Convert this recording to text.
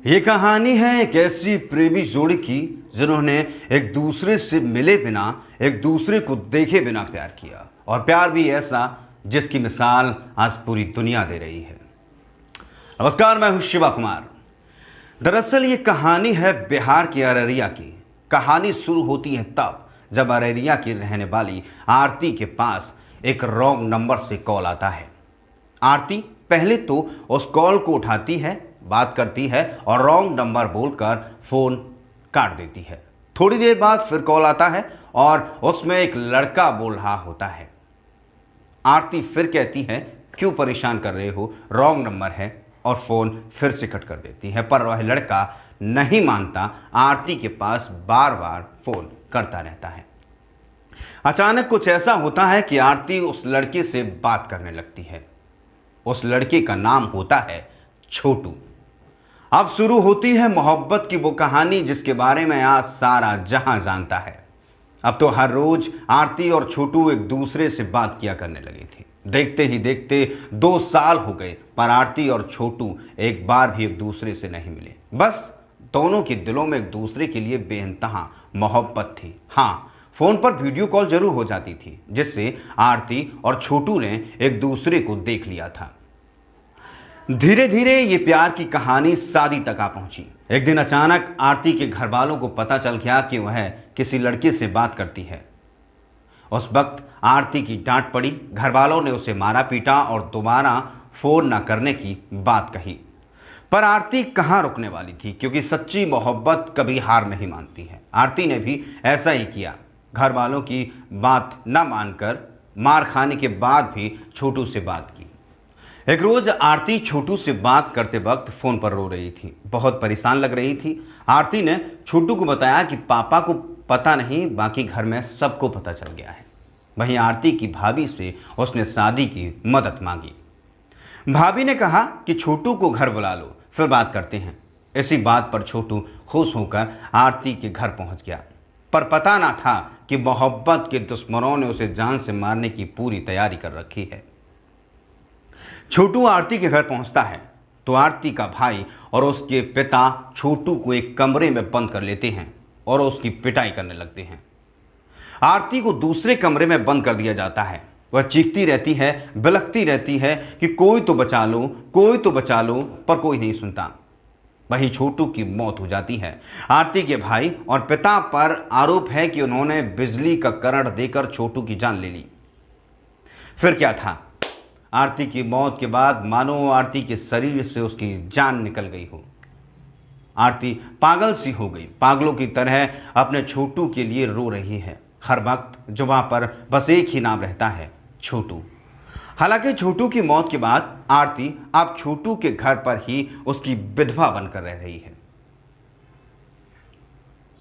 ये कहानी है एक ऐसी प्रेमी जोड़ी की जिन्होंने एक दूसरे से मिले बिना, एक दूसरे को देखे बिना प्यार किया, और प्यार भी ऐसा जिसकी मिसाल आज पूरी दुनिया दे रही है। नमस्कार, मैं हूं शिवा कुमार। दरअसल ये कहानी है बिहार की अररिया की। कहानी शुरू होती है तब जब अररिया की रहने वाली आरती के पास एक रॉन्ग नंबर से कॉल आता है। आरती पहले तो उस कॉल को उठाती है, बात करती है और रॉन्ग नंबर बोलकर फोन काट देती है। थोड़ी देर बाद फिर कॉल आता है और उसमें एक लड़का बोल रहा होता है। आरती फिर कहती है, क्यों परेशान कर रहे हो, रॉन्ग नंबर है, और फोन फिर से कट कर देती है। पर वह लड़का नहीं मानता, आरती के पास बार बार फोन करता रहता है। अचानक कुछ ऐसा होता है कि आरती उस लड़के से बात करने लगती है। उस लड़के का नाम होता है छोटू। अब शुरू होती है मोहब्बत की वो कहानी जिसके बारे में आज सारा जहां जानता है। अब तो हर रोज आरती और छोटू एक दूसरे से बात किया करने लगे थे। देखते ही देखते 2 साल हो गए, पर आरती और छोटू एक बार भी एक दूसरे से नहीं मिले। बस दोनों के दिलों में एक दूसरे के लिए बेइंतहा मोहब्बत थी। हाँ, फोन पर वीडियो कॉल जरूर हो जाती थी, जिससे आरती और छोटू ने एक दूसरे को देख लिया था। धीरे धीरे ये प्यार की कहानी शादी तक आ पहुंची। एक दिन अचानक आरती के घर वालों को पता चल गया कि वह किसी लड़के से बात करती है। उस वक्त आरती की डांट पड़ी। घर वालों ने उसे मारा पीटा और दोबारा फोन न करने की बात कही। पर आरती कहाँ रुकने वाली थी, क्योंकि सच्ची मोहब्बत कभी हार नहीं मानती है। आरती ने भी ऐसा ही किया। घर वालों की बात न मानकर मार खाने के बाद भी छोटू से बात की। एक रोज आरती छोटू से बात करते वक्त फोन पर रो रही थी, बहुत परेशान लग रही थी। आरती ने छोटू को बताया कि पापा को पता नहीं, बाकी घर में सबको पता चल गया है। वहीं आरती की भाभी से उसने शादी की मदद मांगी। भाभी ने कहा कि छोटू को घर बुला लो, फिर बात करते हैं। इसी बात पर छोटू खुश होकर आरती के घर पहुंच गया। पर पता ना था कि मोहब्बत के दुश्मनों ने उसे जान से मारने की पूरी तैयारी कर रखी है। छोटू आरती के घर पहुंचता है तो आरती का भाई और उसके पिता छोटू को एक कमरे में बंद कर लेते हैं और उसकी पिटाई करने लगते हैं। आरती को दूसरे कमरे में बंद कर दिया जाता है। वह चीखती रहती है, बिलखती रहती है कि कोई तो बचा लो, कोई तो बचा लो, पर कोई नहीं सुनता। वहीं छोटू की मौत हो जाती है। आरती के भाई और पिता पर आरोप है कि उन्होंने बिजली का करंट देकर छोटू की जान ले ली। फिर क्या था, आरती की मौत के बाद मानो आरती के शरीर से उसकी जान निकल गई हो। आरती पागल सी हो गई, पागलों की तरह अपने छोटू के लिए रो रही है। हर वक्त जुबां पर बस एक ही नाम रहता है, छोटू। हालांकि छोटू की मौत के बाद आरती अब छोटू के घर पर ही उसकी विधवा बनकर रह रही है।